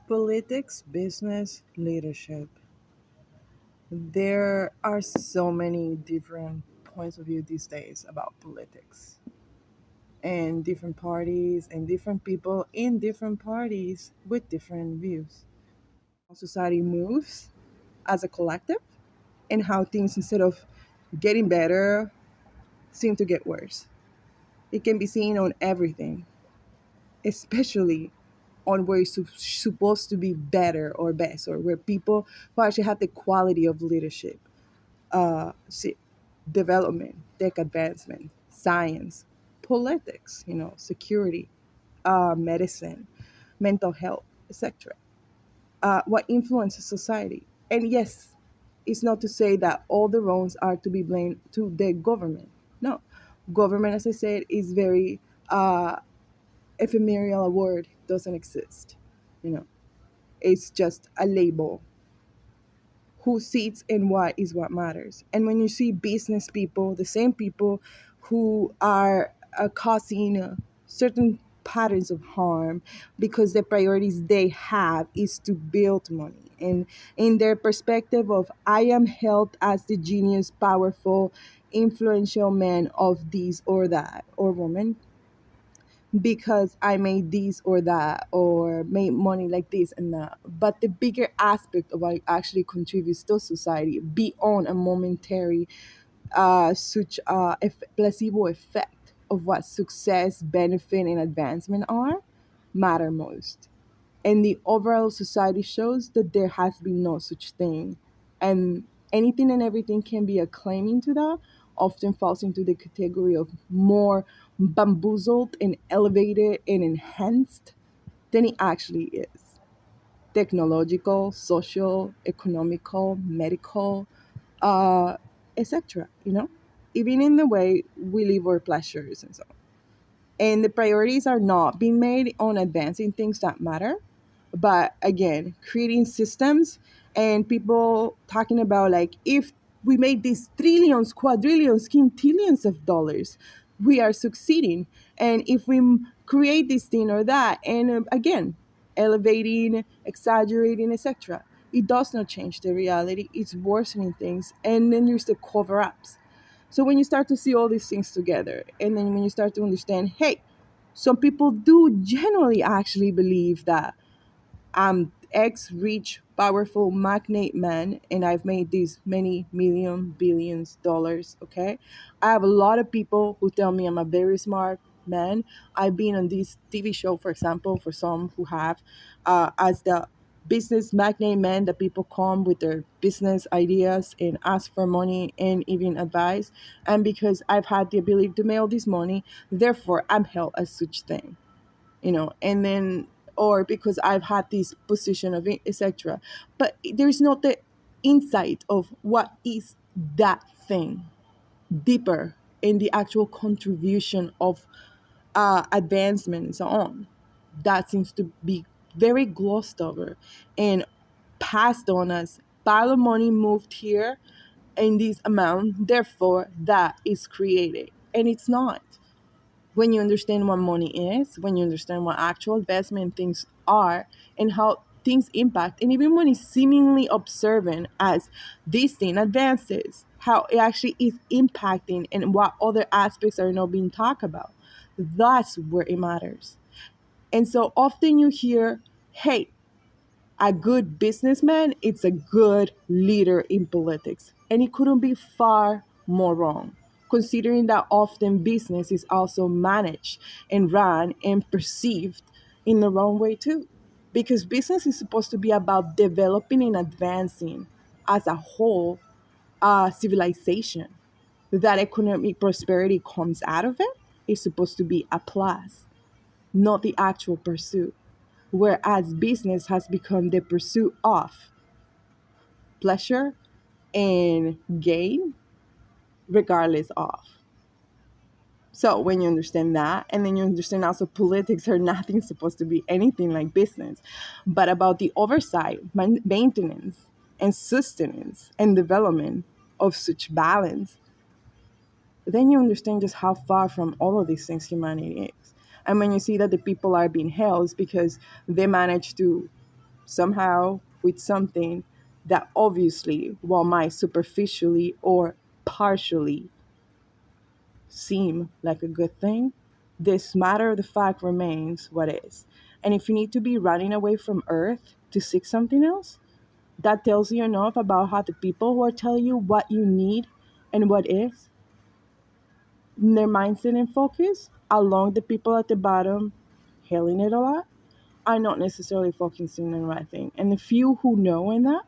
Politics, business, leadership. There are so many different points of view these days about politics and different parties and different people in different parties with different views. How society moves as a collective and how things, instead of getting better, seem to get worse. It can be seen on everything, especially on where it's supposed to be better or best, or where people who actually have the quality of leadership, see, development, tech advancement, science, politics, security, medicine, mental health, etc. What influences society. And yes, it's not to say that all the wrongs are to be blamed to the government. No, government, as I said, is very ephemeral. A word doesn't exist. You know, it's just a label. Who sits and what is what matters. And when you see business people, the same people who are causing certain patterns of harm because the priorities they have is to build money. And in their perspective of, I am held as the genius, powerful, influential man of this or that, or woman, because I made this or that, or made money like this and that. But the bigger aspect of what it actually contributes to society beyond a momentary placebo effect of what success, benefit, and advancement are, matter most. And the overall society shows that there has been no such thing. And anything and everything can be acclaiming to that often falls into the category of more bamboozled and elevated and enhanced than it actually is. Technological, social, economical, medical, uh, etc. Even in the way we live our pleasures and so on. And the priorities are not being made on advancing things that matter, but again, creating systems and people talking about, like, if we made these trillions, quadrillions, quintillions of dollars, we are succeeding. And if we create this thing or that, and again, elevating, exaggerating, etc., it does not change the reality. It's worsening things. And then there's the cover ups. So when you start to see all these things together, and then when you start to understand, hey, some people do genuinely actually believe that I'm ex rich, powerful magnate man, and I've made these many million billions dollars. Okay. I have a lot of people who tell me I'm a very smart man. I've been on this TV show, for example, for some who have, as the business magnate man that people come with their business ideas and ask for money and even advice. And because I've had the ability to make all this money, therefore I'm held as such thing, and then, or because I've had this position of it, etc. But there's not the insight of what is that thing deeper in the actual contribution of advancement and so on. That seems to be very glossed over and passed on as pile of money moved here in this amount, therefore that is created. And it's not. When you understand what money is, when you understand what actual investment things are, and how things impact, and even when it's seemingly observant as this thing advances, how it actually is impacting and what other aspects are not being talked about, that's where it matters. And so often you hear, hey, a good businessman, it's a good leader in politics. And it couldn't be far more wrong, considering that often business is also managed and run and perceived in the wrong way too. Because business is supposed to be about developing and advancing as a whole civilization. That economic prosperity comes out of it is supposed to be a plus, not the actual pursuit, whereas business has become the pursuit of pleasure and gain, regardless of. So when you understand that, and then you understand also politics are nothing supposed to be anything like business, but about the oversight, maintenance, and sustenance and development of such balance, then you understand just how far from all of these things humanity is. And when you see that the people are being held, it's because they manage to somehow with something that obviously, while might superficially or partially seem like a good thing, this matter of the fact remains what is. And if you need to be running away from Earth to seek something else, that tells you enough about how the people who are telling you what you need and what is, their mindset and focus, along the people at the bottom hailing it a lot, are not necessarily focusing on the right thing. And the few who know in that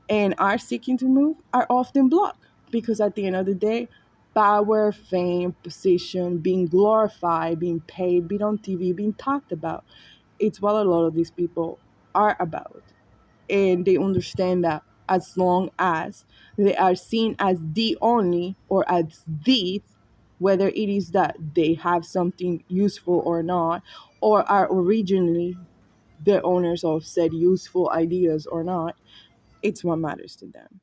and are seeking to move are often blocked because at the end of the day, power, fame, position, being glorified, being paid, being on TV, being talked about, it's what a lot of these people are about. And they understand that as long as they are seen as the only or as the, whether it is that they have something useful or not, or are originally the owners of said useful ideas or not, it's what matters to them.